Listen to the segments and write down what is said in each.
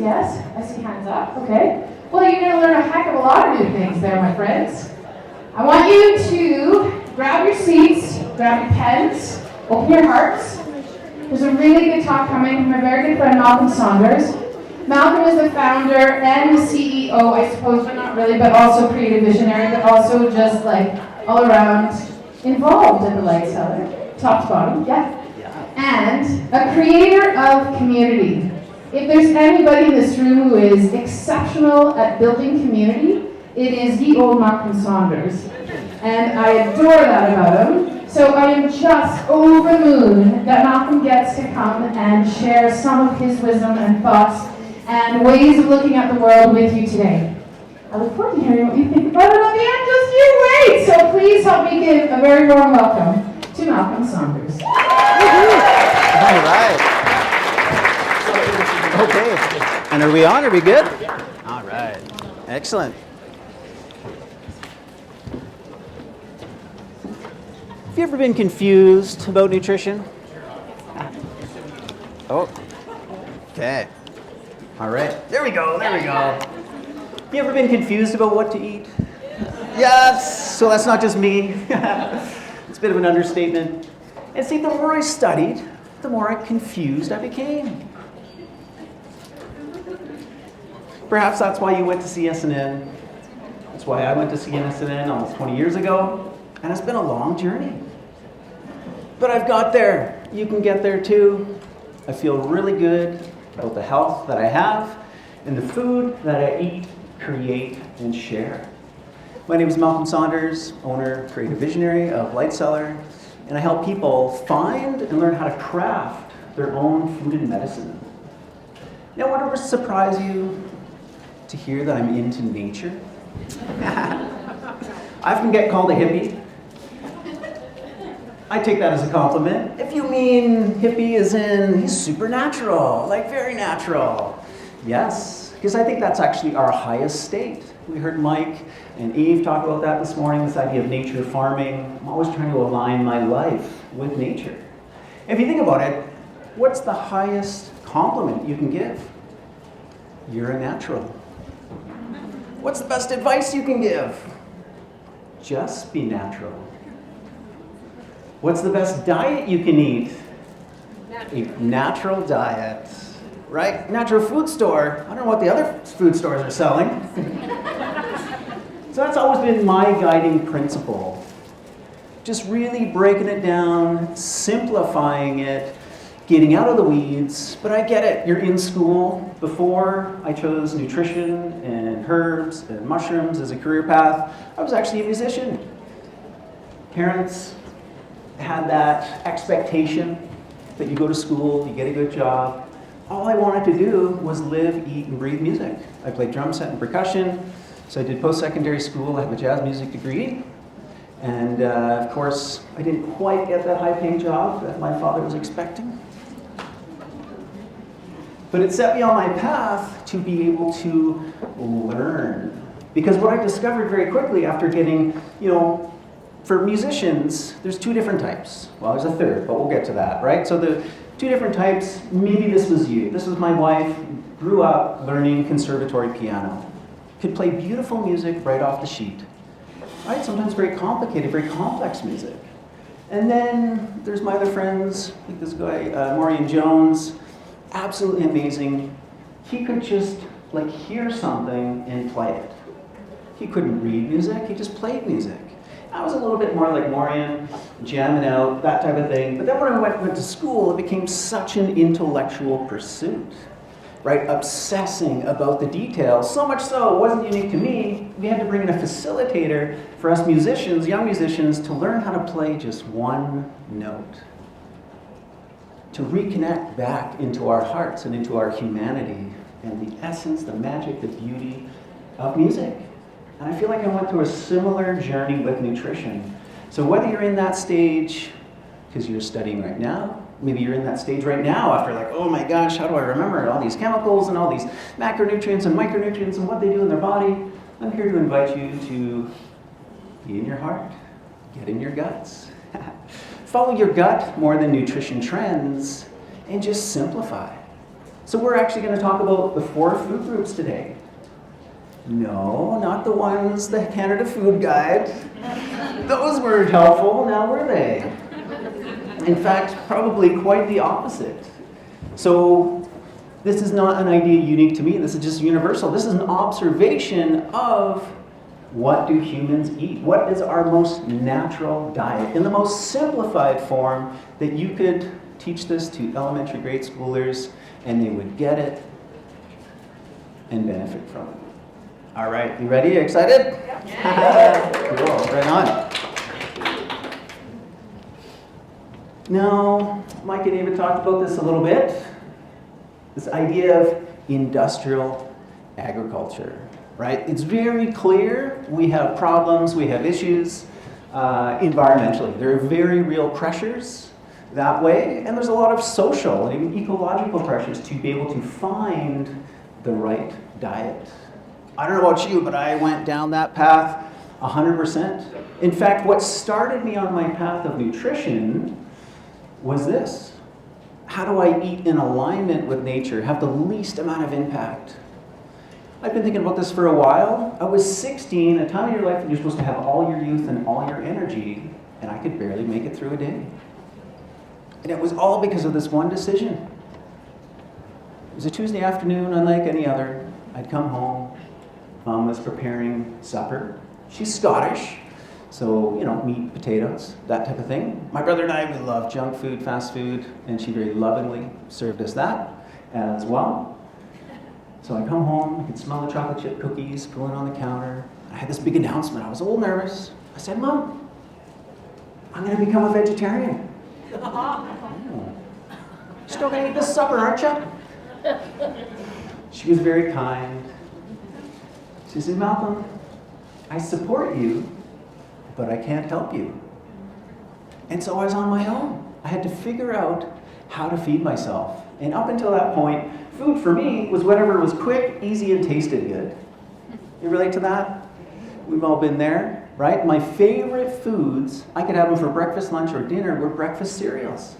yes. I see hands up. Okay. Well, you're going to learn a heck of a lot of new things there, my friends. I want you to grab your seats, grab your pens, open your hearts. There's a really good talk coming from my very good friend Malcolm Saunders. Malcolm is the founder and the CEO, I suppose, but not really, but also creative visionary, but also just like all around involved in the Light Cellar, top to bottom, yeah. And a creator of community. If there's anybody in this room who is exceptional at building community, it is the old Malcolm Saunders. And I adore that about him. So I am just over the moon that Malcolm gets to come and share some of his wisdom and thoughts and ways of looking at the world with you today. I look forward to hearing what you think about it at the end. Just you wait! So please help me give a very warm welcome to Malcolm Saunders. All right. Okay. And are we on? Are we good? All right. Excellent. Have you ever been confused about nutrition? Oh. Okay. All right. There we go. There we go. You ever been confused about what to eat? Yes. So that's not just me. It's a bit of an understatement. And see, the more I studied, the more confused I became. Perhaps that's why you went to CSNN. That's why I went to CSNN almost 20 years ago. And it's been a long journey. But I've got there. You can get there too. I feel really good about the health that I have and the food that I eat, create, and share. My name is Malcolm Saunders, owner, creative visionary of Light Cellar, and I help people find and learn how to craft their own food and medicine. Now, would it surprise you to hear that I'm into nature? I often get called a hippie. I take that as a compliment. If you mean hippie as in he's supernatural, like very natural. Yes, because I think that's actually our highest state. We heard Mike and Eve talk about that this morning, this idea of nature farming. I'm always trying to align my life with nature. If you think about it, what's the highest compliment you can give? You're a natural. What's the best advice you can give? Just be natural. What's the best diet you can eat? A natural diet, right? Natural food store. I don't know what the other food stores are selling. So that's always been my guiding principle. Just really breaking it down, simplifying it, getting out of the weeds. But I get it, you're in school. Before I chose nutrition and herbs and mushrooms as a career path, I was actually a musician. Parents had that expectation that you go to school, you get a good job. All I wanted to do was live, eat, and breathe music. I played drum set and percussion, so I did post-secondary school. I have a jazz music degree. And of course, I didn't quite get that high-paying job that my father was expecting. But it set me on my path to be able to learn. Because what I discovered very quickly after getting, for musicians, there's two different types. Well, there's a third, but we'll get to that, right? So the two different types, maybe this was you. This was my wife, grew up learning conservatory piano. Could play beautiful music right off the sheet. Right? Sometimes very complicated, very complex music. And then there's my other friends, like this guy, Maureen Jones, absolutely amazing. He could just hear something and play it. He couldn't read music, he just played music. I was a little bit more like Maureen, jamming out, that type of thing. But then when I went to school, it became such an intellectual pursuit, right? Obsessing about the details. So much so, it wasn't unique to me. We had to bring in a facilitator for us musicians, young musicians, to learn how to play just one note. To reconnect back into our hearts and into our humanity and the essence, the magic, the beauty of music. And I feel like I went through a similar journey with nutrition. So whether you're in that stage, because you're studying right now, maybe you're in that stage right now after oh my gosh, how do I remember all these chemicals and all these macronutrients and micronutrients and what they do in their body? I'm here to invite you to be in your heart, get in your guts. Follow your gut more than nutrition trends, and just simplify. So we're actually going to talk about the 4 food groups today. No, not the ones, the Canada Food Guide. Those weren't helpful, now were they? In fact, probably quite the opposite. So this is not an idea unique to me, this is just universal. This is an observation of what do humans eat? What is our most natural diet? In the most simplified form that you could teach this to elementary grade schoolers and they would get it and benefit from it. All right, you ready? Excited? Yeah. Cool, right on. Now, Mike and David talked about this a little bit. This idea of industrial agriculture, right? It's very clear we have problems, we have issues environmentally. There are very real pressures that way, and there's a lot of social and even ecological pressures to be able to find the right diet. I don't know about you, but I went down that path 100%. In fact, what started me on my path of nutrition was this. How do I eat in alignment with nature, have the least amount of impact? I've been thinking about this for a while. I was 16, a time in your life when you're supposed to have all your youth and all your energy, and I could barely make it through a day. And it was all because of this one decision. It was a Tuesday afternoon, unlike any other. I'd come home. Mom was preparing supper. She's Scottish, so, meat, potatoes, that type of thing. My brother and I, we love junk food, fast food, and she very lovingly served us that as well. So I come home, I could smell the chocolate chip cookies going on the counter. I had this big announcement. I was a little nervous. I said, Mom, I'm going to become a vegetarian. Still going to eat this supper, aren't you? She was very kind. She said, Malcolm, I support you, but I can't help you. And so I was on my own. I had to figure out how to feed myself. And up until that point, food for me was whatever was quick, easy, and tasted good. You relate to that? We've all been there, right? My favorite foods, I could have them for breakfast, lunch, or dinner, were breakfast cereals.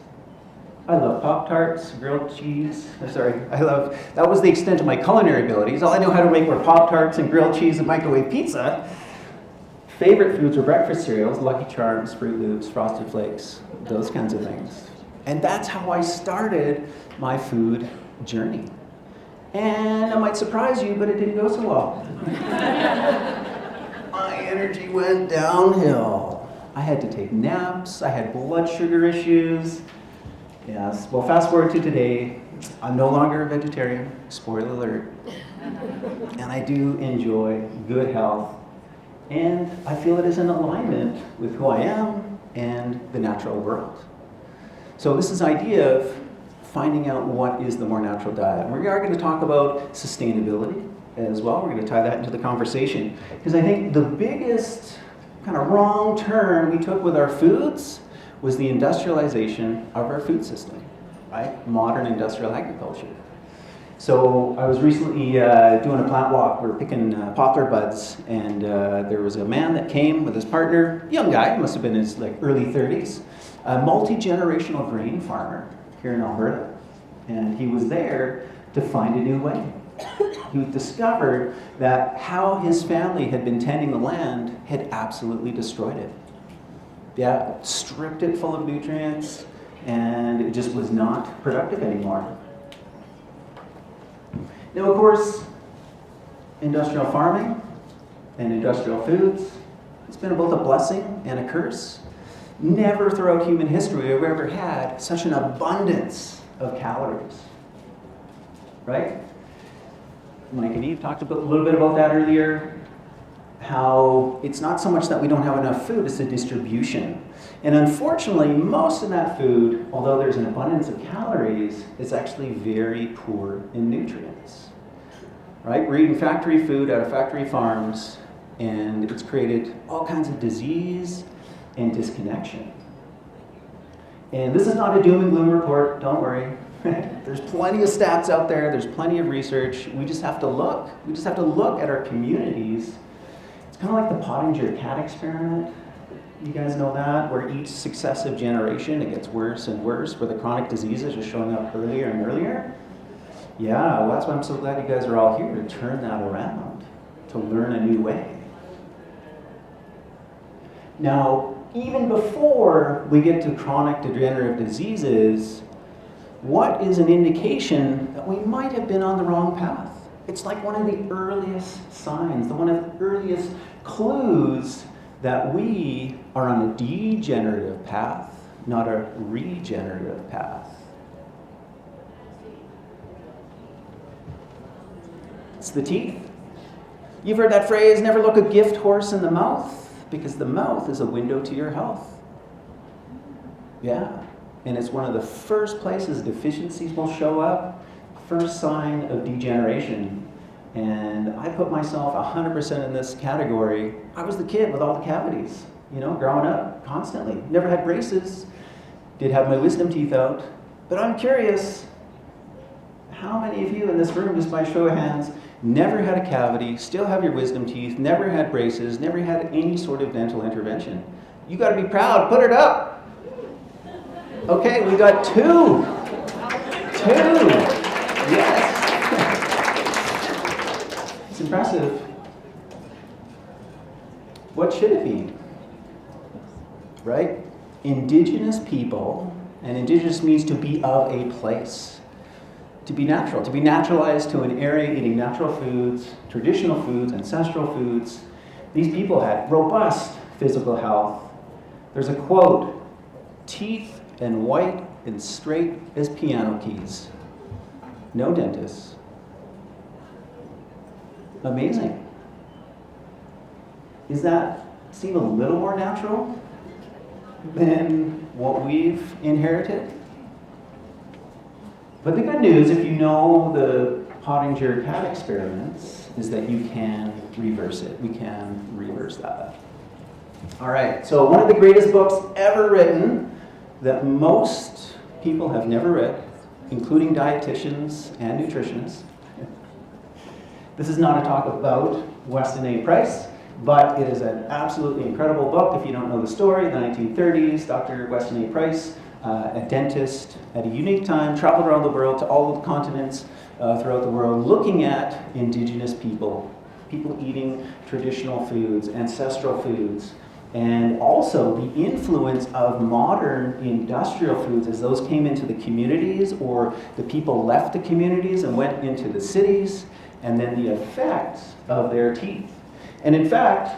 I love Pop-Tarts, grilled cheese. That was the extent of my culinary abilities. All I knew how to make were Pop-Tarts and grilled cheese and microwave pizza. Favorite foods were breakfast cereals, Lucky Charms, Fruit Loops, Frosted Flakes, those kinds of things. And that's how I started my food journey. And it might surprise you, but it didn't go so well. My energy went downhill. I had to take naps, I had blood sugar issues. Yes, well, fast forward to today, I'm no longer a vegetarian, spoiler alert. And I do enjoy good health, and I feel it is in alignment with who I am and the natural world. So this is the idea of finding out what is the more natural diet. We are going to talk about sustainability as well. We're going to tie that into the conversation. Because I think the biggest kind of wrong turn we took with our foods was the industrialization of our food system, right? Modern industrial agriculture. So I was recently doing a plant walk. We were picking poplar buds, and there was a man that came with his partner, young guy, must have been in his early 30s, a multi-generational grain farmer here in Alberta. And he was there to find a new way. He discovered that how his family had been tending the land had absolutely destroyed it. Yeah, stripped it full of nutrients, and it just was not productive anymore. Now, of course, industrial farming and industrial foods, it's been both a blessing and a curse. Never throughout human history have we ever had such an abundance of calories, right? Mike and Eve talked a little bit about that earlier. How it's not so much that we don't have enough food, it's the distribution. And unfortunately, most of that food, although there's an abundance of calories, is actually very poor in nutrients. Right? We're eating factory food out of factory farms, and it's created all kinds of disease and disconnection. And this is not a doom and gloom report, don't worry. There's plenty of stats out there, there's plenty of research. We just have to look. We just have to look at our communities. It's kind of like the Pottinger cat experiment. You guys know that, where each successive generation, it gets worse and worse, where the chronic diseases are showing up earlier and earlier. Yeah, well, that's why I'm so glad you guys are all here, to turn that around, to learn a new way. Now, even before we get to chronic degenerative diseases, what is an indication that we might have been on the wrong path? It's like one of the earliest signs, one of the earliest clues that we are on a degenerative path, not a regenerative path. It's the teeth. You've heard that phrase, never look a gift horse in the mouth, because the mouth is a window to your health. Yeah, and it's one of the first places deficiencies will show up, first sign of degeneration. And I put myself 100% in this category. I was the kid with all the cavities, growing up, constantly. Never had braces, did have my wisdom teeth out. But I'm curious, how many of you in this room, just by show of hands, never had a cavity, still have your wisdom teeth, never had braces, never had any sort of dental intervention? You got to be proud. Put it up. Okay, we got two. Yes. It's impressive. What should it be? Right? Indigenous people, and indigenous means to be of a place. To be natural, to be naturalized to an area eating natural foods, traditional foods, ancestral foods. These people had robust physical health. There's a quote, teeth and white and straight as piano keys. No dentists. Amazing. Does that seem a little more natural than what we've inherited? But the good news, if you know the Pottinger cat experiments, is that you can reverse it. We can reverse that. All right, so one of the greatest books ever written that most people have never read, including dietitians and nutritionists. This is not a talk about Weston A. Price, but it is an absolutely incredible book. If you don't know the story, the 1930s, Dr. Weston A. Price, a dentist at a unique time, traveled around the world to all of the continents throughout the world, looking at indigenous people eating traditional foods, ancestral foods, and also the influence of modern industrial foods as those came into the communities, or the people left the communities and went into the cities, and then the effects of their teeth. And in fact,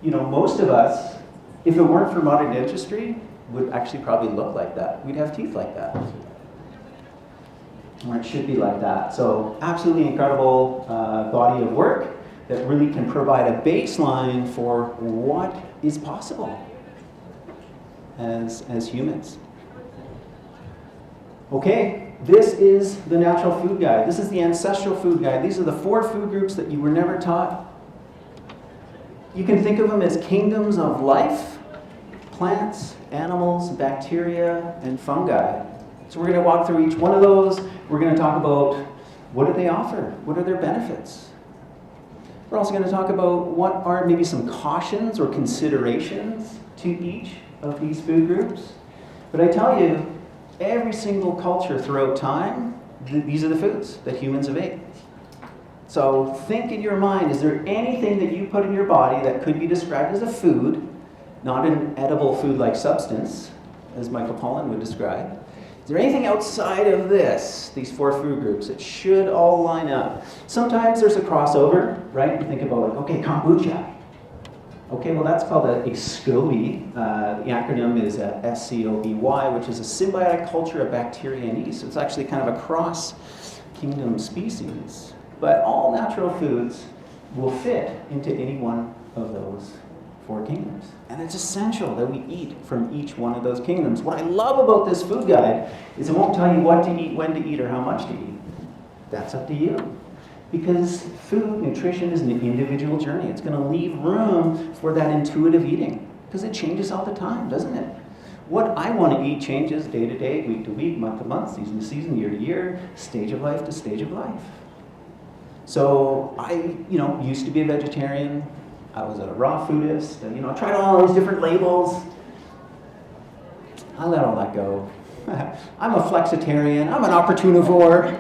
most of us, if it weren't for modern dentistry, would actually probably look like that. We'd have teeth like that. Or it should be like that. So absolutely incredible body of work that really can provide a baseline for what is possible as humans. Okay, this is the Natural Food Guide. This is the Ancestral Food Guide. These are the 4 food groups that you were never taught. You can think of them as kingdoms of life: plants, animals, bacteria, and fungi. So we're going to walk through each one of those. We're going to talk about what do they offer? What are their benefits? We're also going to talk about what are maybe some cautions or considerations to each of these food groups. But I tell you, every single culture throughout time, these are the foods that humans have ate. So think in your mind, is there anything that you put in your body that could be described as a food, not an edible food-like substance, as Michael Pollan would describe? Is there anything outside of these 4 food groups that should all line up? Sometimes there's a crossover, right? You think about okay, kombucha. Okay, well that's called a SCOBY. The acronym is SCOBY, which is a symbiotic culture of bacteria and yeast. So it's actually kind of a cross-kingdom species. But all natural foods will fit into any one of those 4 kingdoms. And it's essential that we eat from each one of those kingdoms. What I love about this food guide is it won't tell you what to eat, when to eat, or how much to eat. That's up to you. Because food, nutrition is an individual journey. It's going to leave room for that intuitive eating. Because it changes all the time, doesn't it? What I want to eat changes day to day, week to week, month to month, season to season, year to year, stage of life to stage of life. So I, used to be a vegetarian. I was a raw foodist. I tried all these different labels. I let all that go. I'm a flexitarian. I'm an opportunivore.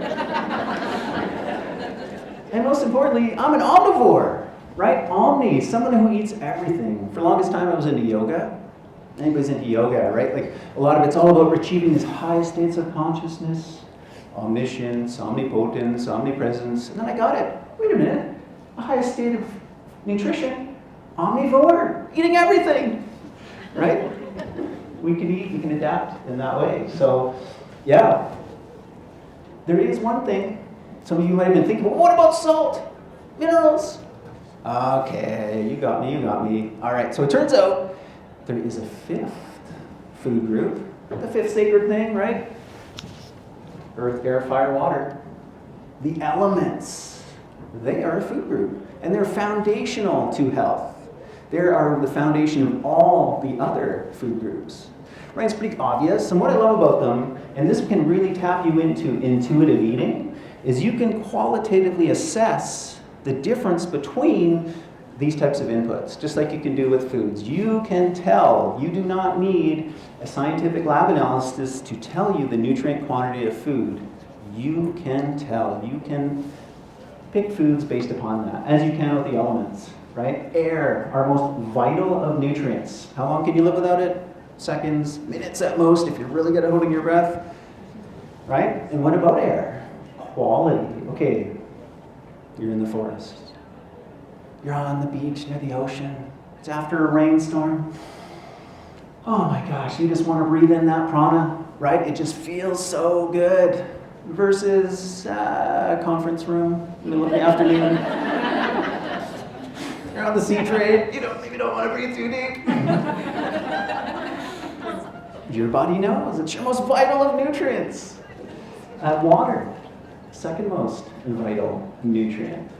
And most importantly, I'm an omnivore, right? Omni, someone who eats everything. For the longest time, I was into yoga. Anybody's into yoga, right? Like, a lot of it's all about achieving these high states of consciousness, omniscience, omnipotence, omnipresence. And then I got it. Wait a minute. A highest state of nutrition, omnivore, eating everything, right? We can eat, we can adapt in that way. So, yeah. There is one thing, some of you might have been thinking, well, what about salt? Minerals? Okay, you got me. All right, so it turns out there is a fifth food group, the fifth sacred thing, right? Earth, air, fire, water. The elements, they are a food group, and they're foundational to health. They are the foundation of all the other food groups. Right, it's pretty obvious, and what I love about them, and this can really tap you into intuitive eating, is you can qualitatively assess the difference between these types of inputs, just like you can do with foods. You can tell. You do not need a scientific lab analysis to tell you the nutrient quantity of food. You can tell. You can pick foods based upon that, as you can with the elements, right? Air, our most vital of nutrients. How long can you live without it? Seconds, minutes at most, if you're really good at holding your breath, right? And what about air? Quality. Okay, you're in the forest. You're on the beach near the ocean. It's after a rainstorm. Oh my gosh, you just want to breathe in that prana, right? It just feels so good. Versus a conference room in the middle of the afternoon. You're on the sea trade. You maybe don't want to breathe too deep. Your body knows it's your most vital of nutrients. Water, second most vital nutrient.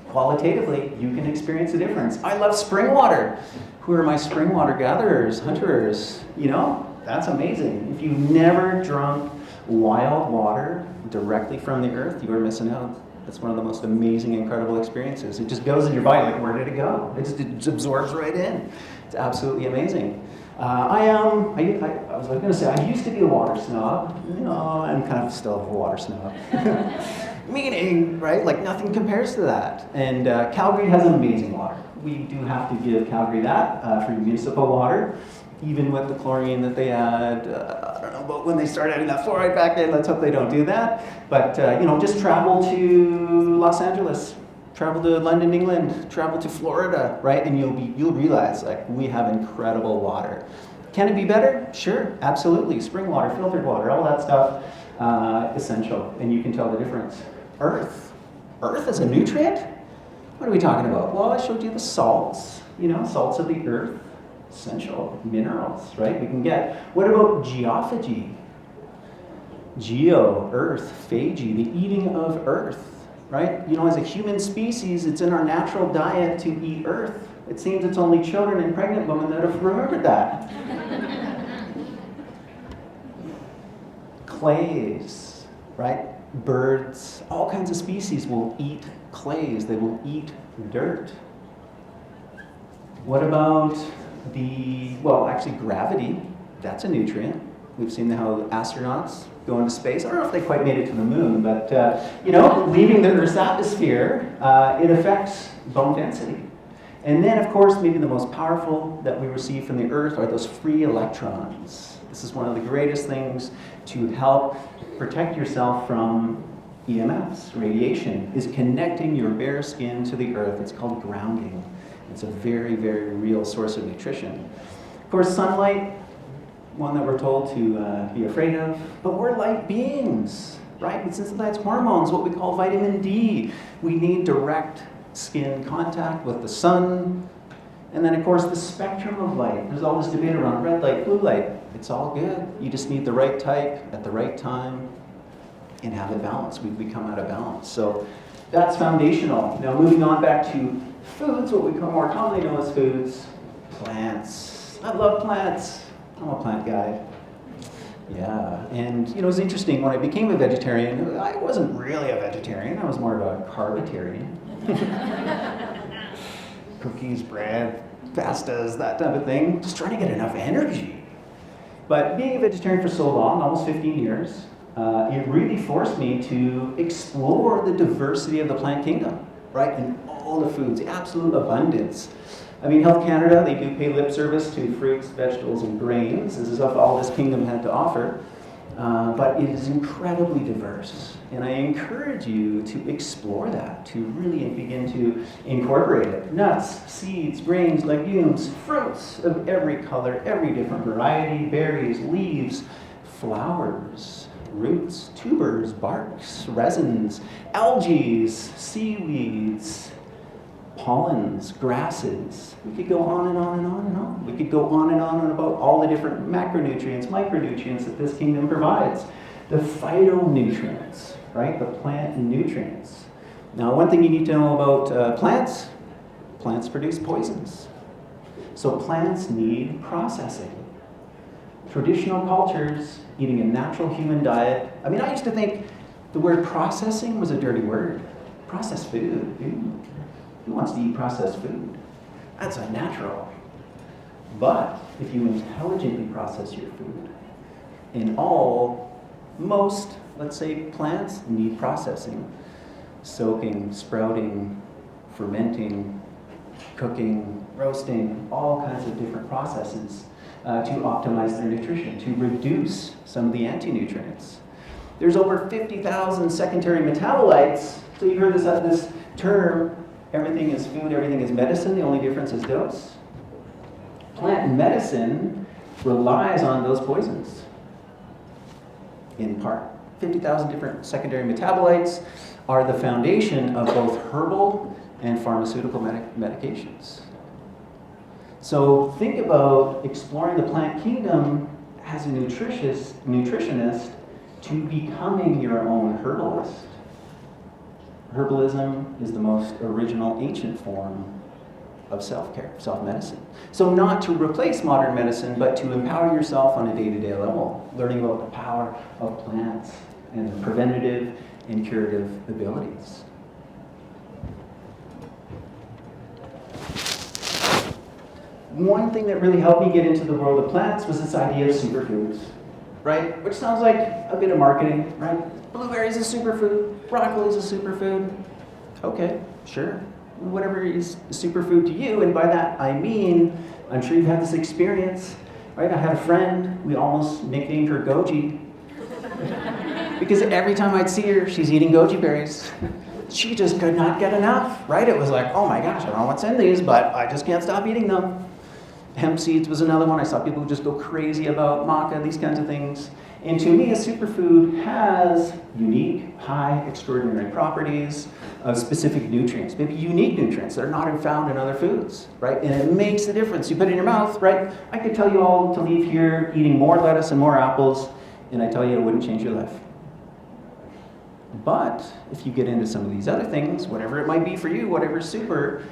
Qualitatively, you can experience a difference. I love spring water. Who are my spring water gatherers, hunters? That's amazing. If you've never drunk wild water directly from the earth, you are missing out. That's one of the most amazing, incredible experiences. It just goes in your body, like, where did it go? It just absorbs right in. It's absolutely amazing. I was going to say, I used to be a water snob. I'm kind of still a water snob. Meaning, right, like nothing compares to that. And Calgary has amazing water. We do have to give Calgary that for municipal water, even with the chlorine that they add. I don't know about when they start adding that fluoride back in. Let's hope they don't do that. But, just travel to Los Angeles. Travel to London, England, travel to Florida, right? And you'll realize, like, we have incredible water. Can it be better? Sure, absolutely. Spring water, filtered water, all that stuff, essential. And you can tell the difference. Earth. Earth is a nutrient? What are we talking about? Well, I showed you the salts, salts of the earth, essential minerals, right? We can get. What about geophagy? Geo, earth, phagy, the eating of earth. Right? As a human species, it's in our natural diet to eat earth. It seems it's only children and pregnant women that have remembered that. Clays, right? Birds, all kinds of species will eat clays. They will eat dirt. What about gravity? That's a nutrient. We've seen how astronauts go into space. I don't know if they quite made it to the moon, but, leaving the Earth's atmosphere, it affects bone density. And then, of course, maybe the most powerful that we receive from the Earth are those free electrons. This is one of the greatest things to help protect yourself from EMFs, radiation, is connecting your bare skin to the Earth. It's called grounding. It's a very, very real source of nutrition. Of course, sunlight, one that we're told to be afraid of, but we're light beings, right? It synthesizes hormones, what we call vitamin D. We need direct skin contact with the sun. And then, of course, the spectrum of light. There's all this debate around red light, blue light. It's all good. You just need the right type at the right time and have it balanced. We become out of balance. So that's foundational. Now, moving on back to foods, what we more commonly know as foods, plants. I love plants. I'm a plant guy. Yeah, and it's interesting, when I became a vegetarian, I wasn't really a vegetarian, I was more of a carbitarian. Cookies, bread, pastas, that type of thing, just trying to get enough energy. But being a vegetarian for so long, almost 15 years, it really forced me to explore the diversity of the plant kingdom, right? And all the foods, the absolute abundance. I mean, Health Canada, they do pay lip service to fruits, vegetables, and grains. This is all this kingdom had to offer. But it is incredibly diverse. And I encourage you to explore that, to really begin to incorporate it. Nuts, seeds, grains, legumes, fruits of every color, every different variety, berries, leaves, flowers, roots, tubers, barks, resins, algae, seaweeds, pollens, grasses. We could go on and on and on and on. We could go on and on about all the different macronutrients, micronutrients that this kingdom provides. The phytonutrients, right? The plant nutrients. Now, one thing you need to know about plants produce poisons. So plants need processing. Traditional cultures, eating a natural human diet. I mean, I used to think the word processing was a dirty word. Processed food, who wants to eat processed food? That's unnatural. But if you intelligently process your food, most, let's say, plants need processing. Soaking, sprouting, fermenting, cooking, roasting, all kinds of different processes to optimize their nutrition, to reduce some of the anti-nutrients. There's over 50,000 secondary metabolites. So you've heard this term, everything is food, everything is medicine, the only difference is dose. Plant medicine relies on those poisons, in part. 50,000 different secondary metabolites are the foundation of both herbal and pharmaceutical medications. So think about exploring the plant kingdom as a nutritionist to becoming your own herbalist. Herbalism is the most original ancient form of self-care, self-medicine. So not to replace modern medicine, but to empower yourself on a day-to-day level, learning about the power of plants and the preventative and curative abilities. One thing that really helped me get into the world of plants was this idea of superfoods, right? Which sounds like a bit of marketing, right? Blueberries is a superfood, broccoli is a superfood. Okay, sure. Whatever is a superfood to you, and by that I mean, I'm sure you've had this experience, right? I had a friend, we almost nicknamed her Goji. Because every time I'd see her, she's eating goji berries. She just could not get enough, right? It was like, oh my gosh, I don't know what's in these, but I just can't stop eating them. Hemp seeds was another one. I saw people just go crazy about maca, these kinds of things. And to me, a superfood has unique, high, extraordinary properties of specific nutrients, maybe unique nutrients that are not found in other foods, right? And it makes a difference. You put it in your mouth, right? I could tell you all to leave here eating more lettuce and more apples, and I tell you it wouldn't change your life. But if you get into some of these other things, whatever it might be for you, whatever's super,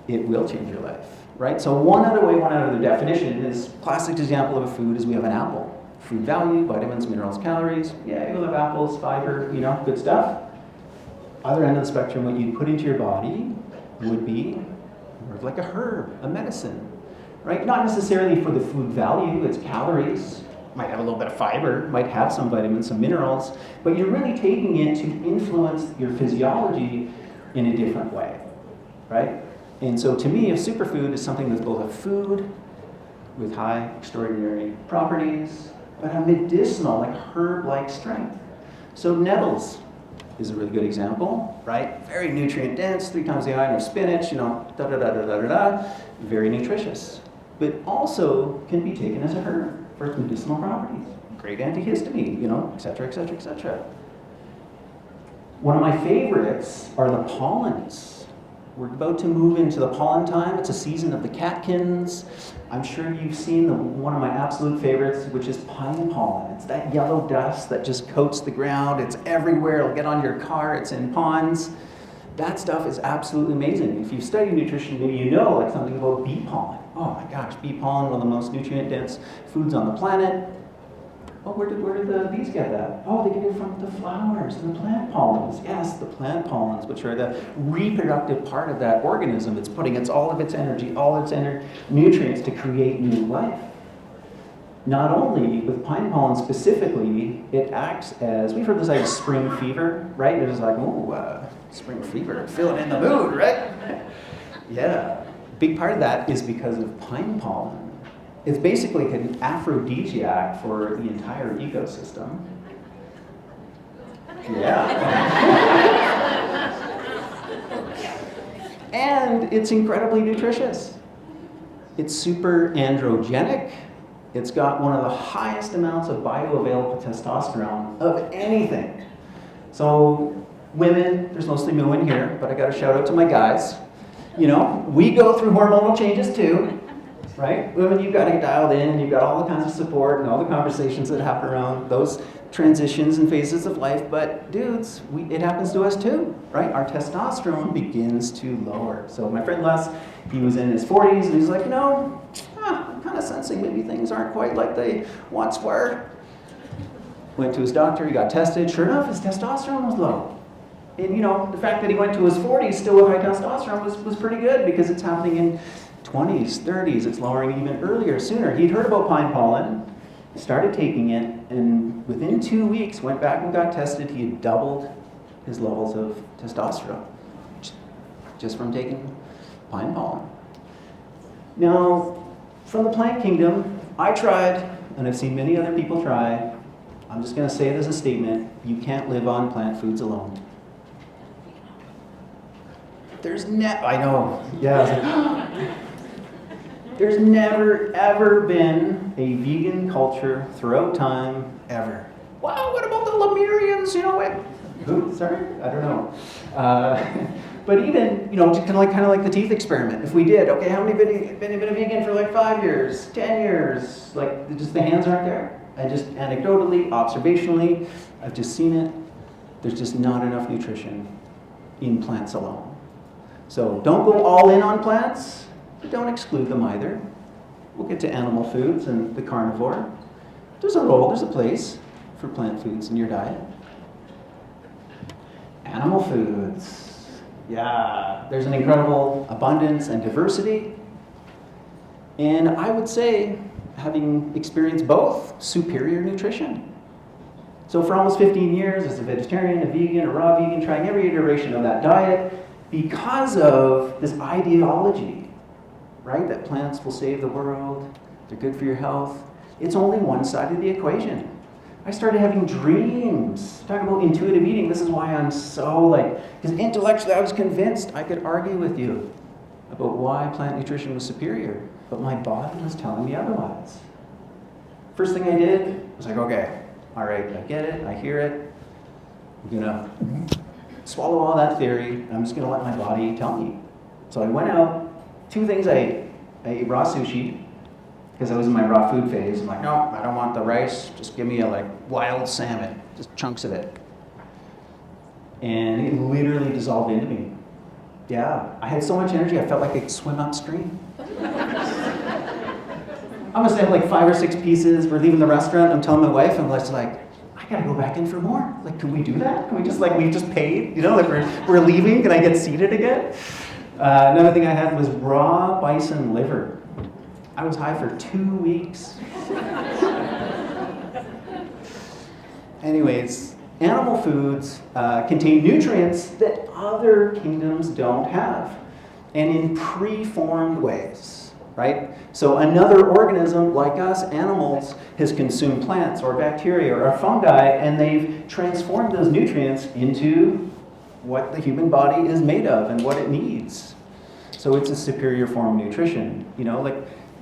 it will change your life, right? So one other definition is, classic example of a food is we have an apple. Food value, vitamins, minerals, calories. Yeah, you'll have apples, fiber, good stuff. Other end of the spectrum, what you put into your body would be more like a herb, a medicine, right? Not necessarily for the food value, it's calories. Might have a little bit of fiber, might have some vitamins, some minerals, but you're really taking it to influence your physiology in a different way, right? And so to me, a superfood is something that's both a food with high extraordinary properties, but a medicinal, like herb-like strength. So nettles is a really good example, right? Very nutrient dense, 3 times the iron of spinach, very nutritious. But also can be taken as a herb for its medicinal properties. Great antihistamine, et cetera, et cetera, et cetera. One of my favorites are the pollens. We're about to move into the pollen time. It's a season of the catkins. I'm sure you've seen one of my absolute favorites, which is pine pollen. It's that yellow dust that just coats the ground. It's everywhere. It'll get on your car. It's in ponds. That stuff is absolutely amazing. If you study nutrition, maybe you know like something about bee pollen. Oh my gosh, bee pollen, one of the most nutrient-dense foods on the planet. Oh, where did the bees get that? Oh, they get it from the flowers and the plant pollens. Yes, the plant pollens, which are the reproductive part of that organism. It's putting all of its energy, all its nutrients to create new life. not only with pine pollen specifically, it acts as, we've heard this idea of spring fever, right? It's like, oh, spring fever, feeling in the mood, right? Yeah. Big part of that is because of pine pollen. It's basically an aphrodisiac for the entire ecosystem. Yeah. And it's incredibly nutritious. It's super androgenic. It's got one of the highest amounts of bioavailable testosterone of anything. So women, there's mostly women here, but I got to shout out to my guys. You know, we go through hormonal changes too, right? Women, you've got to get dialed in, you've got all the kinds of support and all the conversations that happen around those transitions and phases of life. But dudes, it happens to us too, right? Our testosterone begins to lower. So my friend Les, he was in his 40s and he's like, you know, I'm kind of sensing maybe things aren't quite like they once were. Went to his doctor, he got tested. Sure enough, his testosterone was low. And you know, the fact that he went to his 40s still with high testosterone was pretty good because it's happening in 20s, 30s. It's lowering even earlier, sooner. He'd heard about pine pollen, started taking it, and within 2 weeks went back and got tested. He had doubled his levels of testosterone just from taking pine pollen. Now, from the plant kingdom, I tried, and I've seen many other people try. I'm just going to say it as a statement. You can't live on plant foods alone. I know, yeah. There's never, ever been a vegan culture throughout time, ever. Wow, what about the Lemurians, you know what? Who, sorry? I don't know. But even, you know, kind of like the teeth experiment. If we did, okay, how many been a vegan for like 5 years, 10 years? Like, just the hands aren't there. And just anecdotally, observationally, I've just seen it. There's just not enough nutrition in plants alone. So don't go all in on plants, but don't exclude them either. We'll get to animal foods and the carnivore. There's a role, there's a place for plant foods in your diet. Animal foods. Yeah, there's an incredible abundance and diversity. And I would say, having experienced both, superior nutrition. So for almost 15 years as a vegetarian, a vegan, a raw vegan, trying every iteration of that diet, because of this ideology, right, that plants will save the world, they're good for your health, it's only one side of the equation. I started having dreams. Talk about intuitive eating. This is why I'm so because intellectually I was convinced I could argue with you about why plant nutrition was superior, but my body was telling me otherwise. First thing I did was like, okay, all right, I get it, I hear it, I'm gonna swallow all that theory, I'm just gonna let my body tell me. So I went out, 2 things I ate. I ate raw sushi, because I was in my raw food phase. I'm like, no, I don't want the rice, just give me a wild salmon, just chunks of it. And it literally dissolved into me. Yeah, I had so much energy, I felt like I could swim upstream. I must have 5 or 6 pieces. We're leaving the restaurant, I'm telling my wife, I'm just like, I gotta go back in for more. Can we do that? Can we just we just paid? You know, we're leaving, can I get seated again? Another thing I had was raw bison liver. I was high for 2 weeks. Anyways, animal foods contain nutrients that other kingdoms don't have, and in preformed ways, right? So another organism like us, animals, has consumed plants or bacteria or fungi, and they've transformed those nutrients into what the human body is made of and what it needs. So it's a superior form of nutrition. You know,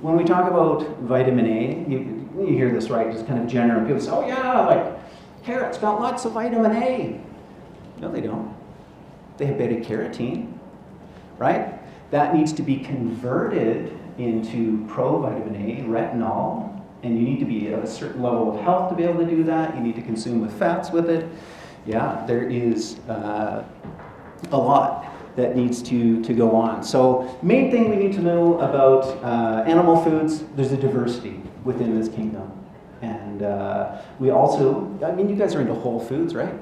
when we talk about vitamin A, you hear this, right? Just kind of general. People say, oh yeah, carrots got lots of vitamin A. No, they don't. They have beta carotene, right? That needs to be converted into provitamin A, retinol, and you need to be at a certain level of health to be able to do that. You need to consume with fats with it. Yeah, there is a lot that needs to go on. So main thing we need to know about animal foods, there's a diversity within this kingdom. And we also, you guys are into whole foods, right?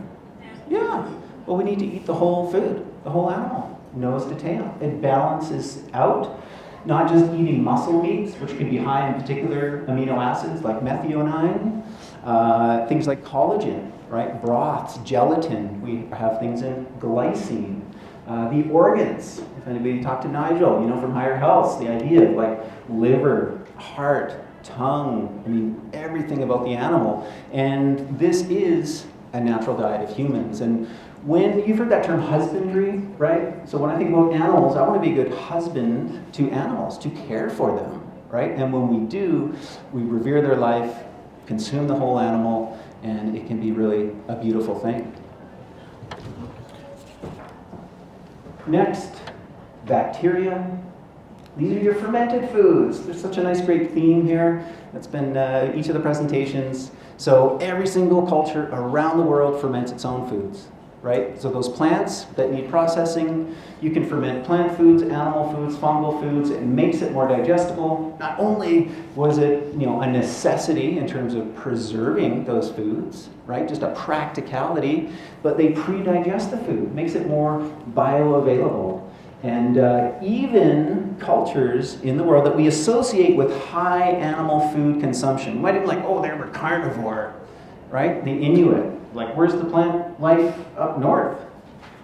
Yeah. Well, we need to eat the whole food, the whole animal, nose to tail. It balances out. not just eating muscle meats, which can be high in particular amino acids like methionine, things like collagen, right? Broths, gelatin. We have things in glycine. The organs, if anybody talked to Nigel, from Higher Health, the idea of like liver, heart, tongue, I mean, everything about the animal. And this is a natural diet of humans. And when you've heard that term husbandry, right? So when I think about animals, I want to be a good husband to animals, to care for them, right? And when we do, we revere their life, consume the whole animal, and it can be really a beautiful thing. Next, bacteria. These are your fermented foods. There's such a nice, great theme here that's been each of the presentations. So every single culture around the world ferments its own foods, right? So those plants that need processing, you can ferment plant foods, animal foods, fungal foods. It makes it more digestible. Not only was it, a necessity in terms of preserving those foods, right? Just a practicality, but they pre-digest the food, makes it more bioavailable. And even cultures in the world that we associate with high animal food consumption, might even they were carnivore, right? The Inuit, where's the plant life up north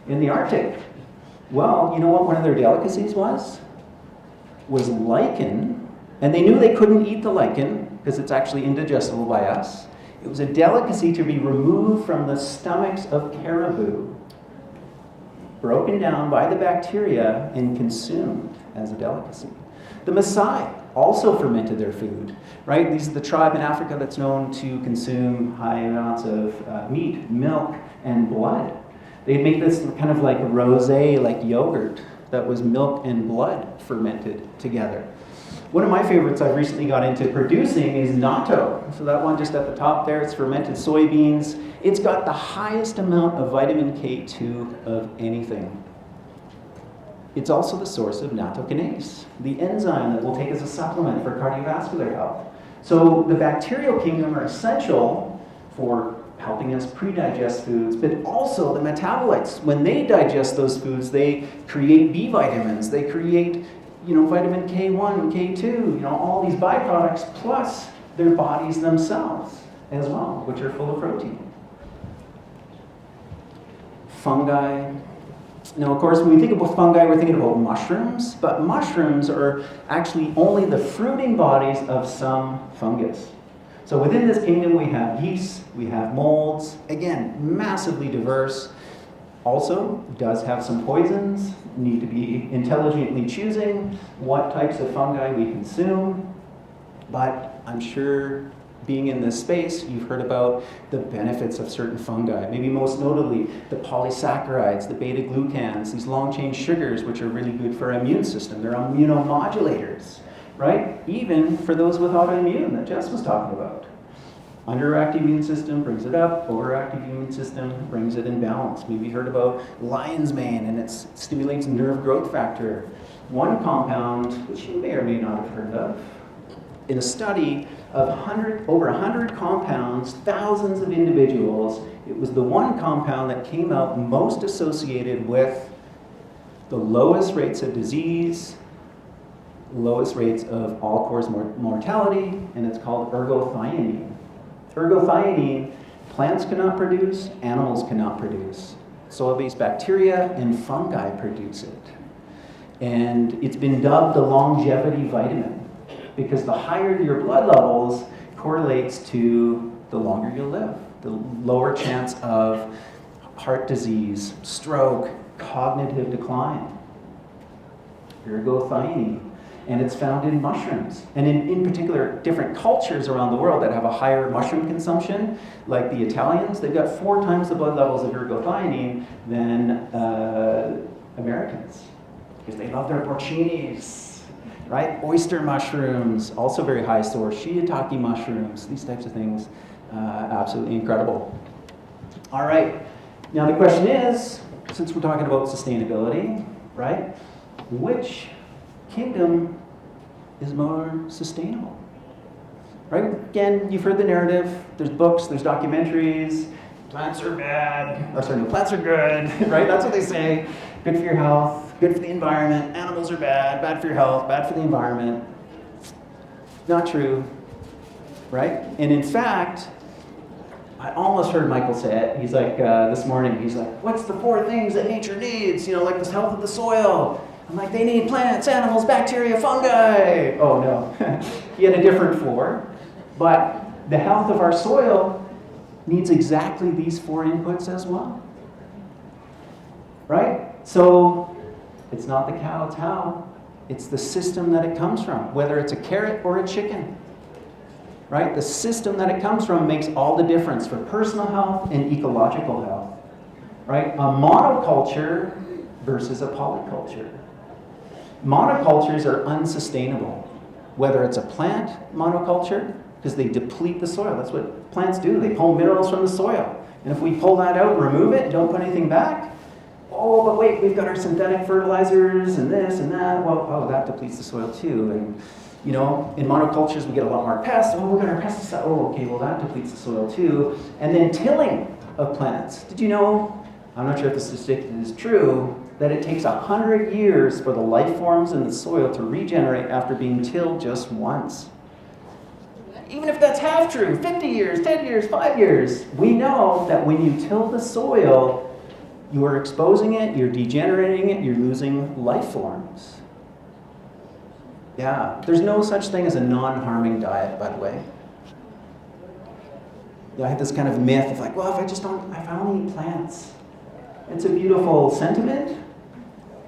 in the Arctic? Well, you know what one of their delicacies was? Was lichen, and they knew they couldn't eat the lichen because it's actually indigestible by us. It was a delicacy to be removed from the stomachs of caribou, broken down by the bacteria and consumed as a delicacy. The Maasai also fermented their food, right? These are the tribe in Africa that's known to consume high amounts of meat, milk, and blood. They'd make this kind of like rosé, like yogurt, that was milk and blood fermented together. One of my favorites I've recently got into producing is natto. So that one just at the top there, it's fermented soybeans. It's got the highest amount of vitamin K2 of anything. It's also the source of nattokinase, the enzyme that we'll take as a supplement for cardiovascular health. So the bacterial kingdom are essential for helping us pre-digest foods, but also the metabolites. When they digest those foods, they create B vitamins, they create vitamin K1, K2, all these byproducts, plus their bodies themselves as well, which are full of protein. Fungi. Now, of course, when we think about fungi, we're thinking about mushrooms, but mushrooms are actually only the fruiting bodies of some fungus. So within this kingdom, we have yeast, we have molds, again, massively diverse. Also, does have some poisons, need to be intelligently choosing what types of fungi we consume. But I'm sure being in this space, you've heard about the benefits of certain fungi. Maybe most notably, the polysaccharides, the beta-glucans, these long-chain sugars, which are really good for our immune system. They're immunomodulators, right? Even for those with autoimmune that Jess was talking about. Underactive immune system brings it up, overactive immune system brings it in balance. Maybe you heard about lion's mane and it stimulates nerve growth factor. One compound, which you may or may not have heard of, in a study of over 100 compounds, thousands of individuals, it was the one compound that came out most associated with the lowest rates of disease, lowest rates of all-cause mortality, and it's called ergothioneine. Ergothioneine, plants cannot produce, animals cannot produce. Soil-based bacteria and fungi produce it. And it's been dubbed the longevity vitamin because the higher your blood levels correlates to the longer you'll live, the lower chance of heart disease, stroke, cognitive decline. Ergothioneine. And it's found in mushrooms. And in particular, different cultures around the world that have a higher mushroom consumption, like the Italians, they've got 4 times the blood levels of ergothioneine than Americans, because they love their porcinis, right? Oyster mushrooms, also very high source. Shiitake mushrooms, these types of things, absolutely incredible. All right, now the question is, since we're talking about sustainability, right? Which kingdom is more sustainable, right? Again, you've heard the narrative. There's books, there's documentaries. Plants are bad. Plants are good, right? That's what they say. good for your health, good for the environment. Animals are bad, bad for your health, bad for the environment. Not true, right? And in fact, I almost heard Michael say it. He's like, this morning, he's like, what's the 4 things that nature needs? You know, like the health of the soil. I'm like, they need plants, animals, bacteria, fungi. Oh no, he had a different 4. But the health of our soil needs exactly these 4 inputs as well. Right? So it's not the cow, it's how. It's the system that it comes from, whether it's a carrot or a chicken. Right? The system that it comes from makes all the difference for personal health and ecological health. Right? A monoculture versus a polyculture. Monocultures are unsustainable. Whether it's a plant monoculture, because they deplete the soil. That's what plants do. They pull minerals from the soil. And if we pull that out and remove it, don't put anything back, oh, but wait, we've got our synthetic fertilizers and this and that. Well, oh, that depletes the soil too. And, you know, in monocultures, we get a lot more pests. Oh, we've got our pesticide. Oh, okay, well, that depletes the soil too. And then tilling of plants. Did you know, I'm not sure if this statistic is true, that it takes 100 years for the life forms in the soil to regenerate after being tilled just once. Even if that's half true, 50 years, 10 years, 5 years, we know that when you till the soil, you are exposing it, you're degenerating it, you're losing life forms. Yeah, there's no such thing as a non-harming diet, by the way. I had this kind of myth of like, well, if I only eat plants. It's a beautiful sentiment,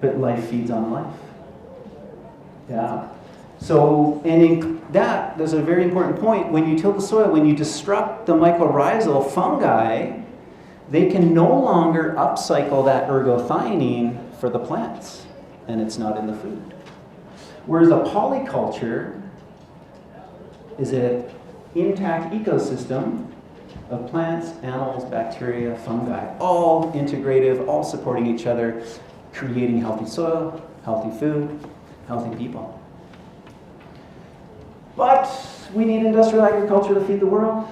but life feeds on life. Yeah. So, and in that, there's a very important point. When you till the soil, when you disrupt the mycorrhizal fungi, they can no longer upcycle that ergothioneine for the plants, and it's not in the food. Whereas a polyculture is an intact ecosystem of plants, animals, bacteria, fungi, all integrative, all supporting each other, creating healthy soil, healthy food, healthy people. But we need industrial agriculture to feed the world.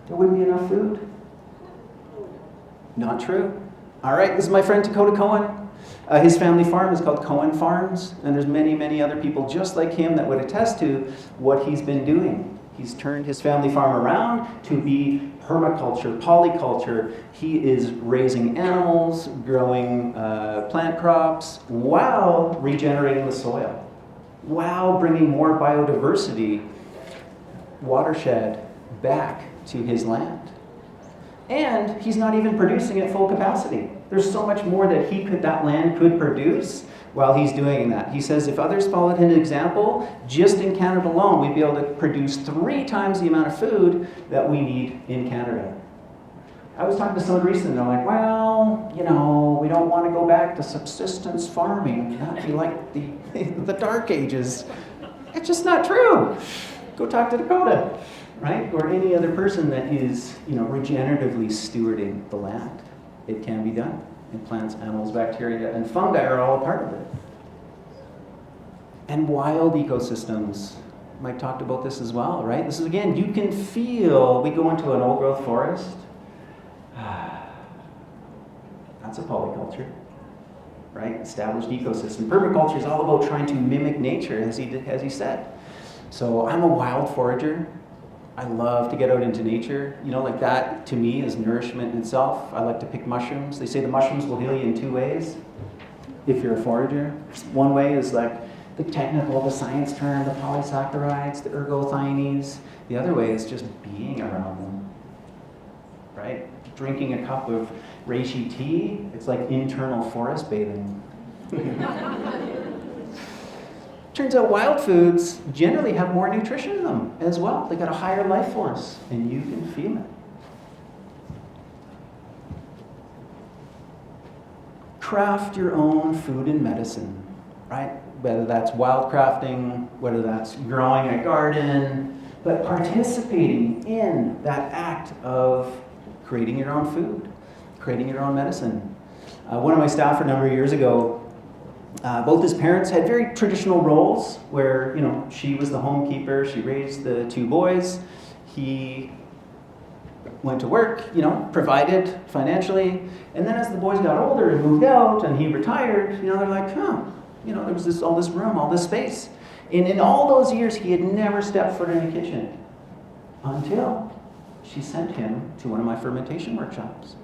There wouldn't be enough food. Not true. All right, this is my friend Dakota Cohen. His family farm is called Cohen Farms, and there's many, many other people just like him that would attest to what he's been doing. He's turned his family farm around to be permaculture, polyculture. He is raising animals, growing plant crops, while regenerating the soil, while bringing more biodiversity, watershed, back to his land. And he's not even producing at full capacity. There's so much more that land could produce while he's doing that. He says if others followed his example, just in Canada alone, we'd be able to produce 3 times the amount of food that we need in Canada. I was talking to someone recently, and they're like, well, you know, we don't want to go back to subsistence farming. That'd be like the dark ages. It's just not true. Go talk to Dakota, right? Or any other person that is, you know, regeneratively stewarding the land. It can be done. And plants, animals, bacteria, and fungi are all a part of it. And wild ecosystems. Mike talked about this as well, right? This is, again, you can feel, we go into an old growth forest. That's a polyculture, right? Established ecosystem. Permaculture is all about trying to mimic nature, as he said. So I'm a wild forager. I love to get out into nature. You know, like that to me is nourishment in itself. I like to pick mushrooms. They say the mushrooms will heal you in 2 ways if you're a forager. One way is like the technical, the science term, the polysaccharides, the ergothioneins. The other way is just being around them, right? Drinking a cup of reishi tea, it's like internal forest bathing. Turns out wild foods generally have more nutrition in them as well. They got a higher life force, and you can feel it. Craft your own food and medicine, right? Whether that's wild crafting, whether that's growing a garden, but participating in that act of creating your own food, creating your own medicine. One of my staff a number of years ago, both his parents had very traditional roles where, you know, she was the homekeeper, she raised the 2 boys. He went to work, you know, provided financially, and then as the boys got older and moved out and he retired, you know, they're like, you know, there was all this room, all this space. And in all those years, he had never stepped foot in a kitchen until she sent him to one of my fermentation workshops.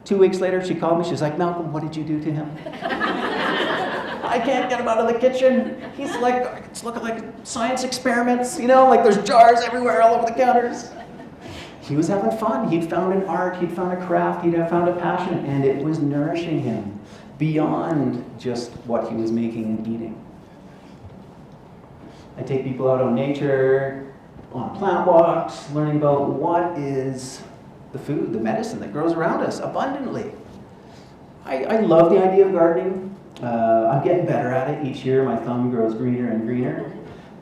2 weeks later, she called me. She's like, Malcolm, what did you do to him? I can't get him out of the kitchen. He's like, it's looking like science experiments, you know, like there's jars everywhere all over the counters. He was having fun. He'd found an art, he'd found a craft, he'd found a passion, and it was nourishing him beyond just what he was making and eating. I take people out on nature, on plant walks, learning about what is the food, the medicine that grows around us abundantly. I love the idea of gardening. I'm getting better at it each year. My thumb grows greener and greener.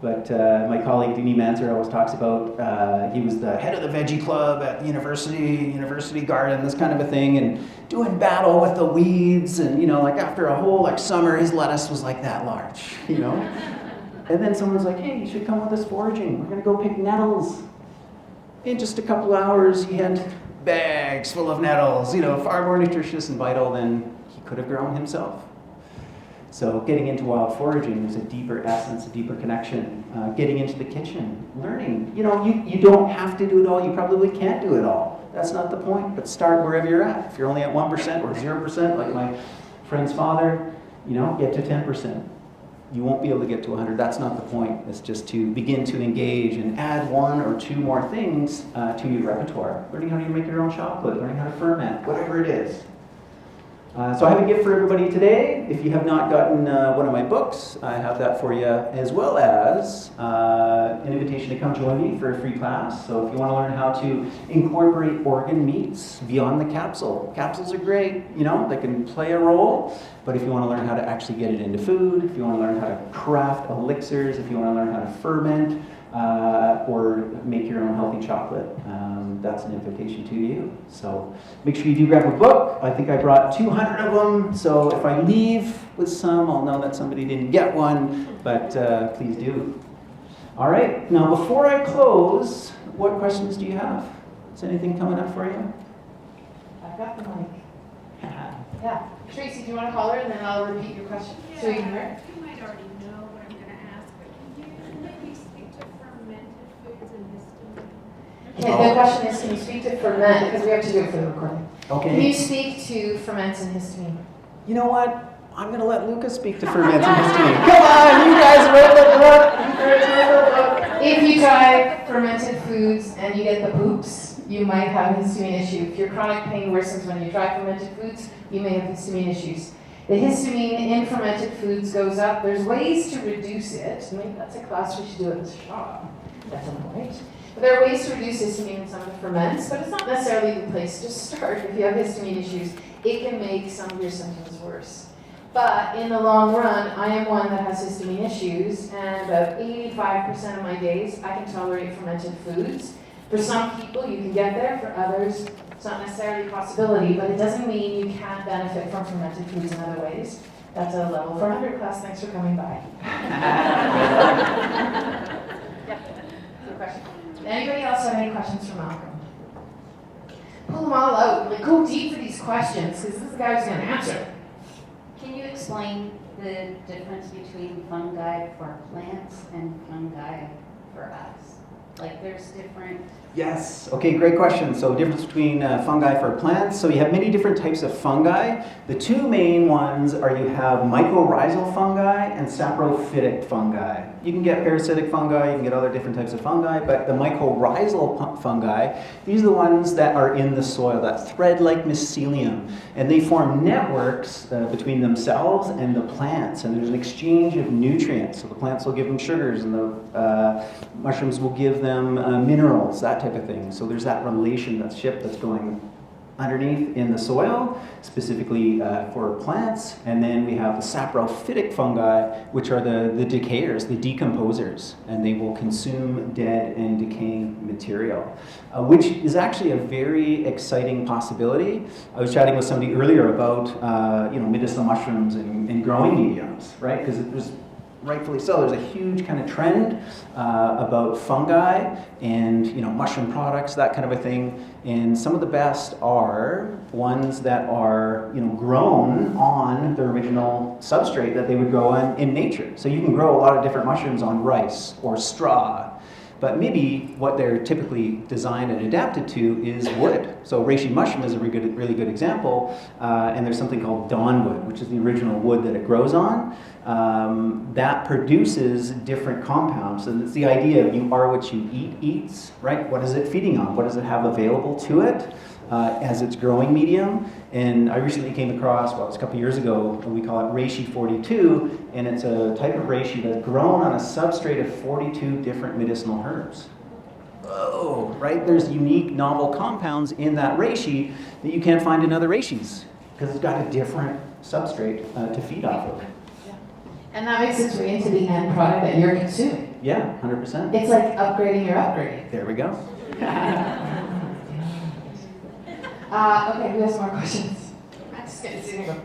But my colleague Denis Manser always talks about, he was the head of the veggie club at the university garden, this kind of a thing, and doing battle with the weeds. And, you know, like after a whole like summer, his lettuce was like that large, you know. And then someone's like, hey, you should come with us foraging. We're going to go pick nettles. In just a couple hours, he had bags full of nettles, you know, far more nutritious and vital than he could have grown himself. So getting into wild foraging is a deeper essence, a deeper connection. Getting into the kitchen, learning. You know, you don't have to do it all. You probably can't do it all. That's not the point, but start wherever you're at. If you're only at 1% or 0%, like my friend's father, you know, get to 10%. You won't be able to get to 100. That's not the point. It's just to begin to engage and add 1 or 2 more things to your repertoire. Learning how to make your own chocolate, learning how to ferment, whatever it is. So I have a gift for everybody today. If you have not gotten one of my books, I have that for you, as well as an invitation to come join me for a free class. So if you want to learn how to incorporate organ meats beyond the capsule. Capsules are great, you know, they can play a role. But if you want to learn how to actually get it into food, if you want to learn how to craft elixirs, if you want to learn how to ferment, or make your own healthy chocolate, that's an invitation to you. So make sure you do grab a book. I think I brought 200 of them, so if I leave with some, I'll know that somebody didn't get one, but please do. All right, now before I close, what questions do you have? Is anything coming up for you? I've got the mic. Yeah. Tracy, do you want to call her and then I'll repeat your question so you can hear it? You might already know what I'm going to ask, but can you maybe speak to fermented foods and histamine? Okay, the question is, can you speak to ferment? Because we have to do it for the recording. Okay. Can you speak to ferments and histamine? You know what? I'm going to let Lucas speak to ferments and histamine. Come on, you guys read the book. If you try fermented foods and you get the poops, you might have a histamine issue. If your chronic pain worsens when you try fermented foods, you may have histamine issues. The histamine in fermented foods goes up. There's ways to reduce it. Maybe that's a class we should do at the shop at some point. But there are ways to reduce histamine in some of the ferments, but it's not necessarily the place to start. If you have histamine issues, it can make some of your symptoms worse. But in the long run, I am one that has histamine issues, and about 85% of my days, I can tolerate fermented foods. For some people, you can get there. For others, it's not necessarily a possibility, but it doesn't mean you can't benefit from fermented foods in other ways. That's a level 400 class. Thanks for coming by. Good question. Anybody else have any questions for Malcolm? Pull them all out. Like, go deep for these questions, because this is the guy who's going to answer. Can you explain the difference between fungi for plants and fungi for us? Like there's different... Yes. Okay, great question. So the difference between fungi for plants. So you have many different types of fungi. The two main ones are you have mycorrhizal fungi and saprophytic fungi. You can get parasitic fungi, you can get other different types of fungi, but the mycorrhizal fungi, these are the ones that are in the soil, that thread-like mycelium. And they form networks between themselves and the plants. And there's an exchange of nutrients. So the plants will give them sugars and the mushrooms will give them minerals, that type of thing. So there's that relationship that's going underneath in the soil, specifically for plants. And then we have the saprophytic fungi, which are the decayers, the decomposers, and they will consume dead and decaying material, which is actually a very exciting possibility. I was chatting with somebody earlier about medicinal mushrooms and growing mediums, right? Because there's rightfully so. There's a huge kind of trend about fungi and mushroom products, that kind of a thing. And some of the best are ones that are grown on the original substrate that they would grow on in nature. So you can grow a lot of different mushrooms on rice or straw. But maybe what they're typically designed and adapted to is wood. So reishi mushroom is a really good example. And there's something called dawnwood, which is the original wood that it grows on. That produces different compounds. And it's the idea of you are what you eats, right? What is it feeding on? What does it have available to it as its growing medium? And I recently came across, well, it's a couple years ago, we call it reishi 42, and it's a type of reishi that's grown on a substrate of 42 different medicinal herbs. Whoa, right? There's unique, novel compounds in that reishi that you can't find in other reishis because it's got a different substrate to feed off of. And that makes its way into the end product that you're consuming. Yeah, 100%. It's like upgrading your upgrade. There we go. Okay, who has more questions? I'm just gonna sit here.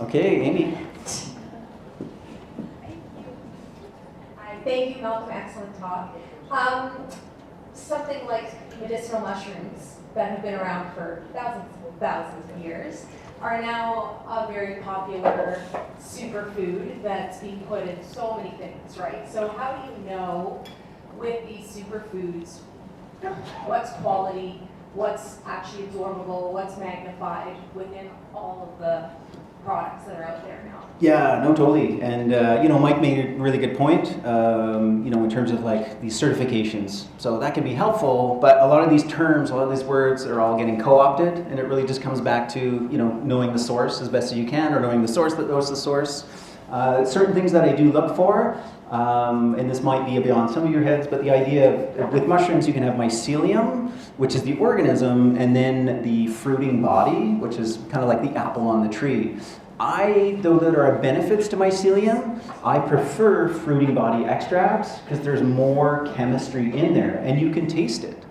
Okay, Amy. Hi, thank you, Malcolm. Excellent talk. Something like medicinal mushrooms that have been around for thousands of years are now a very popular superfood that's being put in so many things, right? So how do you know with these superfoods what's quality, what's actually absorbable, what's magnified within all of the products that are out there now? Yeah, no, totally. And, Mike made a really good point, in terms of like these certifications. So that can be helpful, but a lot of these terms, a lot of these words are all getting co-opted, and it really just comes back to, knowing the source as best as you can, or knowing the source that knows the source. Certain things that I do look for, and this might be beyond some of your heads, but the idea of, with mushrooms, you can have mycelium, which is the organism, and then the fruiting body, which is kind of like the apple on the tree. Though there are benefits to mycelium, I prefer fruiting body extracts because there's more chemistry in there, and you can taste it,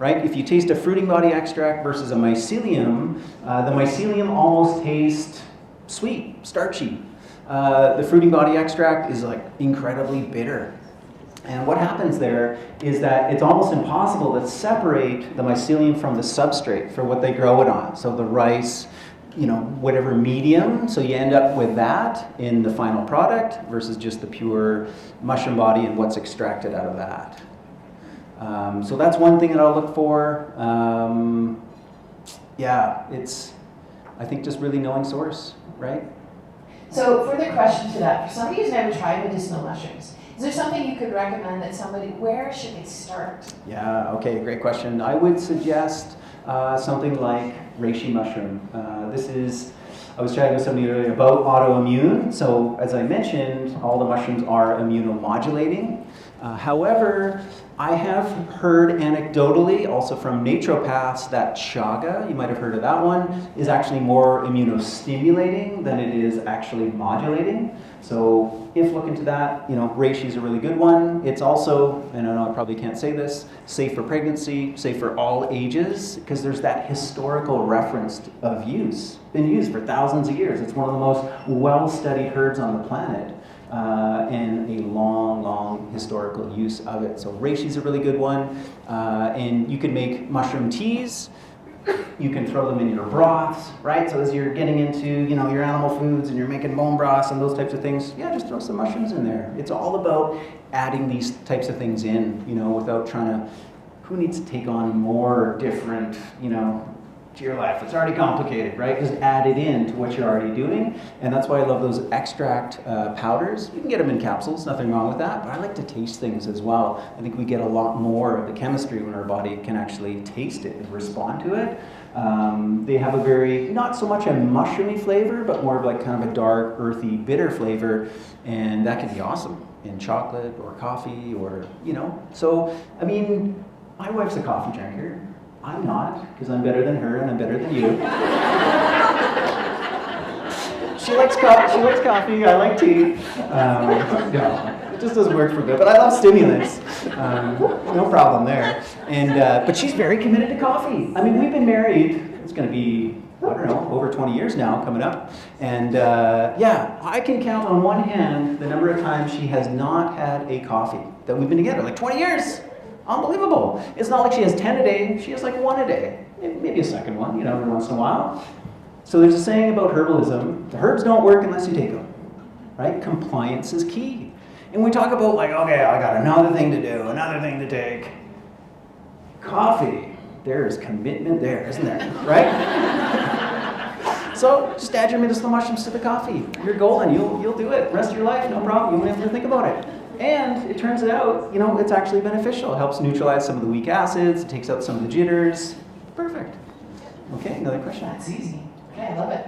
right? If you taste a fruiting body extract versus a mycelium, the mycelium almost tastes sweet, starchy. The fruiting body extract is like incredibly bitter. And what happens there is that it's almost impossible to separate the mycelium from the substrate for what they grow it on. So the rice, whatever medium, so you end up with that in the final product versus just the pure mushroom body and what's extracted out of that. So that's one thing that I'll look for. It's, I think, just really knowing source, right? So further question to that, for somebody who's never tried medicinal mushrooms, is there something you could recommend that where should they start? Yeah, okay, great question. I would suggest something like reishi mushroom. I was chatting with somebody earlier about autoimmune. So as I mentioned, all the mushrooms are immunomodulating. However, I have heard anecdotally, also from naturopaths, that chaga, you might have heard of that one, is actually more immunostimulating than it is actually modulating. So if look into that, reishi is a really good one. It's also, and I know I probably can't say this, safe for pregnancy, safe for all ages, because there's that historical reference of use. Been used for thousands of years. It's one of the most well-studied herbs on the planet. And a long historical use of it. So reishi is a really good one. And you can make mushroom teas. You can throw them in your broths, right? So as you're getting into, your animal foods and you're making bone broths and those types of things, just throw some mushrooms in there. It's all about adding these types of things in, without trying to, who needs to take on more different, to your life. It's already complicated, right? Just add it in to what you're already doing. And that's why I love those extract powders. You can get them in capsules, nothing wrong with that, but I like to taste things as well. I think we get a lot more of the chemistry when our body can actually taste it and respond to it. They have a very, not so much a mushroomy flavor, but more of like kind of a dark, earthy, bitter flavor. And that can be awesome in chocolate or coffee or, So, my wife's a coffee drinker. I'm not, because I'm better than her and I'm better than you. She likes coffee, I like tea. No, it just doesn't work for good, but I love stimulants. No problem there. And but she's very committed to coffee. We've been married, it's going to be I don't know, over 20 years now coming up. And yeah, I can count on one hand the number of times she has not had a coffee that we've been together. Like 20 years. Unbelievable. It's not like she has 10 a day. She has like 1 a day. Maybe a second one, you know, every once in a while. So there's a saying about herbalism. The herbs don't work unless you take them. Right? Compliance is key. And we talk about like, okay, I got another thing to do, another thing to take. Coffee. There's commitment there, isn't there? Right? So just add your medicinal mushrooms to the coffee. You're golden. You'll do it the rest of your life, no problem. You won't have to think about it. And it turns out, you know, it's actually beneficial. It helps neutralize some of the weak acids. It takes out some of the jitters. Perfect. Okay, another question. That's easy. Okay, I love it.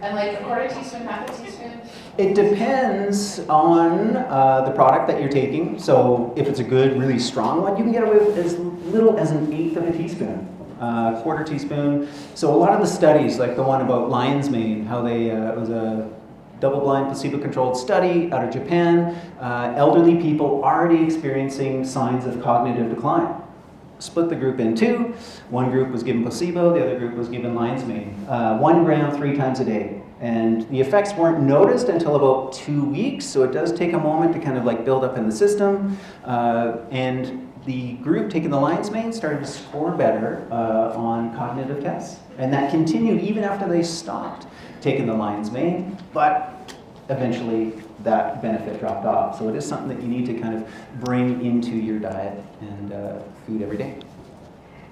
And like a quarter teaspoon, half a teaspoon? It depends on the product that you're taking. So if it's a good, really strong one, you can get away with as little as 1/8 of a teaspoon, quarter teaspoon. So a lot of the studies, like the one about lion's mane, how they, it was a double-blind, placebo-controlled study out of Japan, elderly people already experiencing signs of cognitive decline. Split the group in two. One group was given placebo, the other group was given lion's mane. 1 gram 3 times a day. And the effects weren't noticed until about 2 weeks, so it does take a moment to kind of like build up in the system. And the group taking the lion's mane started to score better on cognitive tests. And that continued even after they stopped taking the lion's mane, but eventually that benefit dropped off. So it is something that you need to kind of bring into your diet and food every day.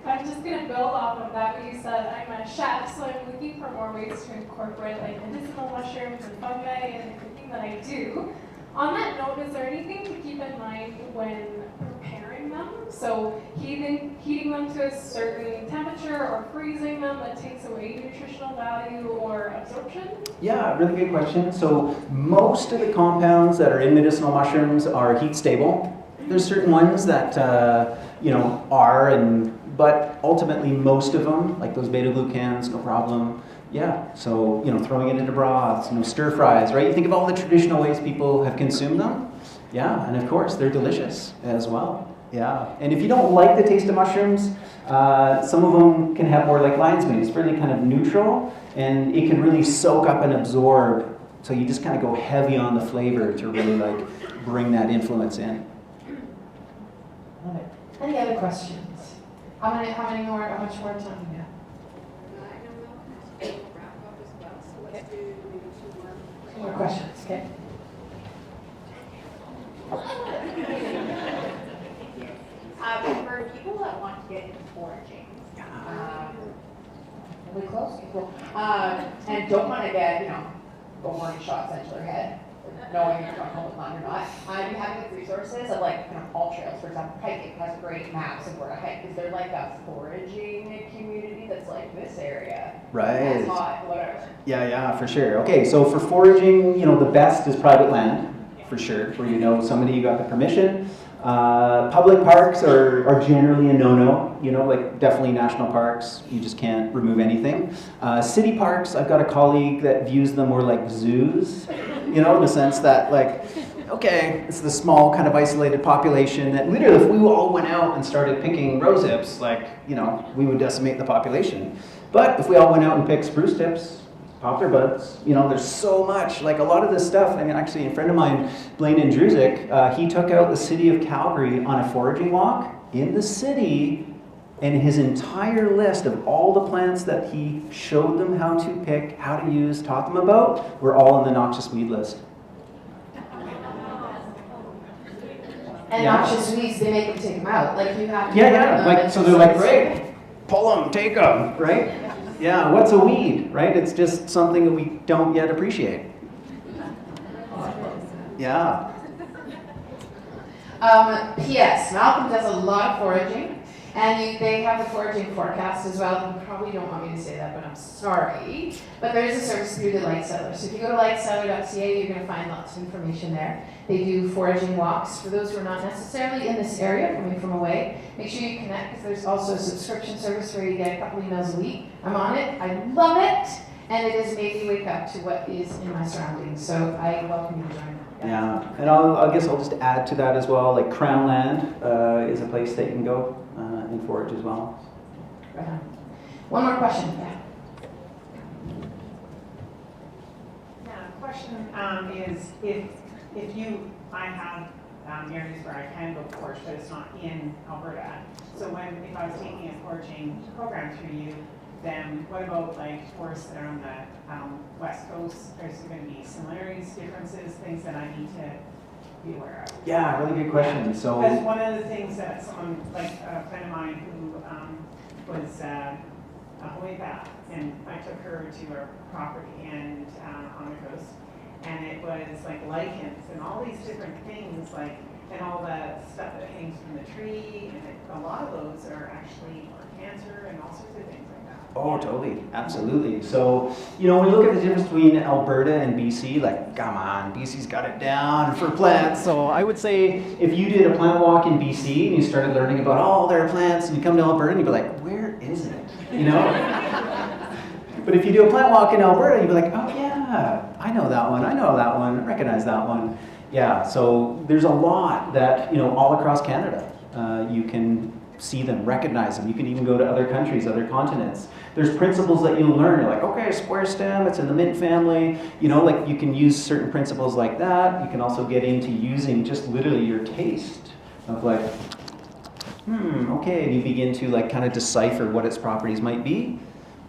I'm just going to build off of that, what you said. I'm a chef, so I'm looking for more ways to incorporate like medicinal mushrooms and fungi in everything that I do. On that note, is there anything to keep in mind when preparing them? So heating them to a certain temperature or freezing them that takes away nutritional value or absorption? Yeah, really good question. So most of the compounds that are in medicinal mushrooms are heat stable. There's certain ones that are, but ultimately most of them, like those beta-glucans, no problem. Yeah, so throwing it into broths, stir fries, right? You think of all the traditional ways people have consumed them. Yeah, and of course they're delicious as well. Yeah, and if you don't like the taste of mushrooms, some of them can have more like lion's mane. It's really kind of neutral, and it can really soak up and absorb. So you just kind of go heavy on the flavor to really like bring that influence in. Love it. Any other questions? How much more time do we have? I know we'll have to wrap up as well, so let's do maybe 2 more. 2 more questions, okay? For people that want to get into foraging, Are we close? Cool. and don't want to get, a warning shot sent to their head, knowing if you're going home with one or not, you have good resources of like all trails. For example, hiking has great maps of where to hike. Is there like a foraging community that's like this area? Right. That's hot, whatever. Yeah, for sure. Okay, so for foraging, the best is private land, for sure, where somebody you got the permission. Public parks are generally a no-no, like definitely national parks, you just can't remove anything. City parks, I've got a colleague that views them more like zoos, in the sense that like, okay, it's the small kind of isolated population that literally if we all went out and started picking rose hips, like, we would decimate the population. But if we all went out and picked spruce tips, poplar buds, there's so much, like a lot of this stuff. I mean, actually a friend of mine, Blaine Andrusic, he took out the city of Calgary on a foraging walk in the city, and his entire list of all the plants that he showed them how to pick, how to use, taught them about, were all on the noxious weed list. And noxious weeds, they make them take them out. Like you have to. Yeah. Like so, they're like, great, pull them, take them, right? Yeah. What's a weed, right? It's just something that we don't yet appreciate. Yeah. P.S. Malcolm does a lot of foraging, and they have the foraging forecast as well. You probably don't want me to say that, but I'm sorry. But there is a service through the Light Cellar. So if you go to lightcellar.ca, you're going to find lots of information there. They do foraging walks for those who are not necessarily in this area, coming from away. Make sure you connect, because there's also a subscription service where you get a couple emails a week. I'm on it. I love it. And it has made me wake up to what is in my surroundings. So I welcome you to join. Yeah, and I guess I'll just add to that as well, like Crown Land is a place that you can go and forage as well. Right on. One more question. Yeah. question is if you, I have areas where I can go forage, but it's not in Alberta. So if I was taking a foraging program through you, then what about like forests that are on the west coast? Is there going to be similarities, differences, things that I need to be aware of? Yeah, really good question. So, because one of the things that someone, like a friend of mine who was a homeopath, and I took her to her property and on the coast, and it was like lichens and all these different things, like, and all the stuff that hangs from the tree, and a lot of those are actually for cancer and all sorts of things like that. oh, totally, absolutely. So, you know, when you look at the difference between Alberta and BC, like, come on, BC's got it down for plants. So I would say if you did a plant walk in BC and you started learning about all their plants, and you come to Alberta and you'd be like, where is it? You know? But if you do a plant walk in Alberta, you'd be like, oh yeah, I know that one, I recognize that one. Yeah, so there's a lot that, you know, all across Canada, you can see them, recognize them. You can even go to other countries, other continents. There's principles that you'll learn. You're like, okay, square stem, it's in the mint family. You know, like you can use certain principles like that. You can also get into using just literally your taste of like, okay, and you begin to like kind of decipher what its properties might be.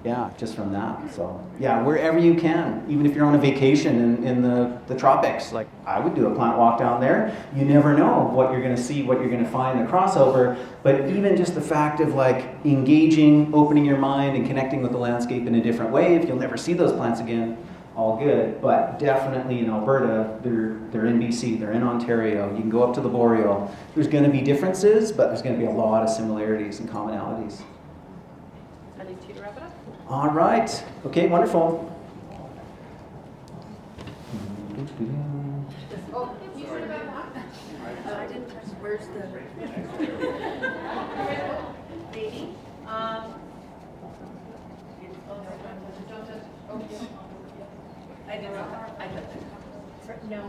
Yeah, just from that. So yeah, wherever you can, even if you're on a vacation in the tropics, like I would do a plant walk down there. You never know what you're going to see, what you're going to find, the crossover. But even just the fact of like engaging, opening your mind and connecting with the landscape in a different way, if you'll never see those plants again, all good. But definitely in Alberta, they're in BC, they're in Ontario. You can go up to the Boreal. There's going to be differences, but there's going to be a lot of similarities and commonalities. I leave to you to wrap it up. All right. Okay, wonderful. Oh, you should have done that. I didn't touch, where's the? Baby? I did not, I did that. No.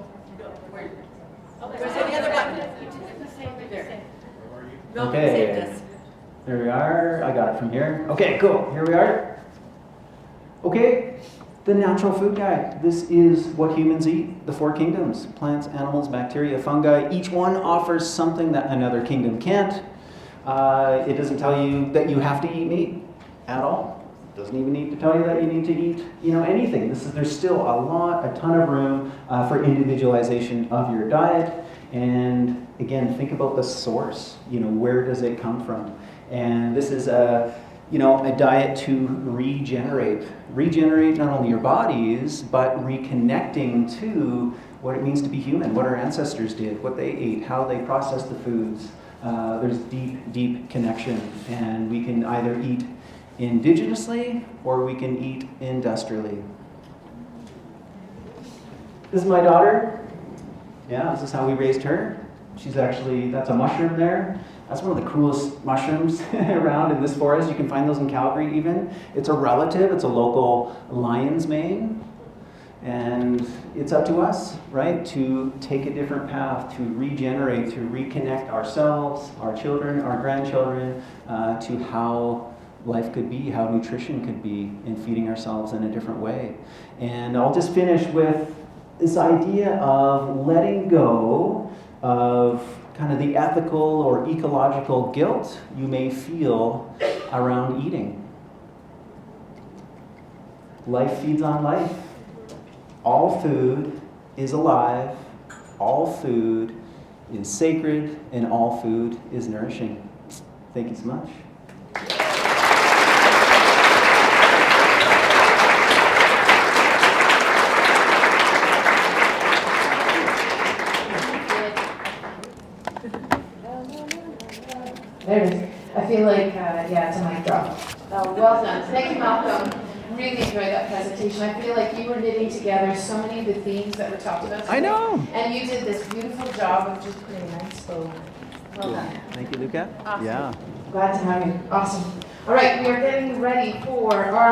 Where? Where's the other one? There. Malcolm Okay. saved us. There we are. I got it from here. Okay, cool. Here we are. Okay, the natural food guide. This is what humans eat. The four kingdoms: plants, animals, bacteria, fungi. Each one offers something that another kingdom can't. It doesn't tell you that you have to eat meat at all. It doesn't even need to tell you that you need to eat, anything. There's still a ton of room for individualization of your diet. And again, think about the source. Where does it come from? And this is a diet to regenerate not only your bodies, but reconnecting to what it means to be human, what our ancestors did, what they ate, how they processed the foods. There's deep, deep connection, and we can either eat indigenously or we can eat industrially. This is my daughter. Yeah, this is how we raised her. That's a mushroom there. That's one of the coolest mushrooms around in this forest. You can find those in Calgary even. It's a relative, it's a local lion's mane. And it's up to us, right, to take a different path, to regenerate, to reconnect ourselves, our children, our grandchildren, to how life could be, how nutrition could be, in feeding ourselves in a different way. And I'll just finish with this idea of letting go of kind of the ethical or ecological guilt you may feel around eating. Life feeds on life. All food is alive, all food is sacred, and all food is nourishing. Thank you so much. There it is. I feel like, it's a mic drop. Well done. Thank you, Malcolm. Really enjoyed that presentation. I feel like you were knitting together so many of the themes that were talked about today. I know. And you did this beautiful job of just putting a nice bow on it. Well done. Thank you, Luca. Awesome. Yeah. Glad to have you. Awesome. All right, we are getting ready for our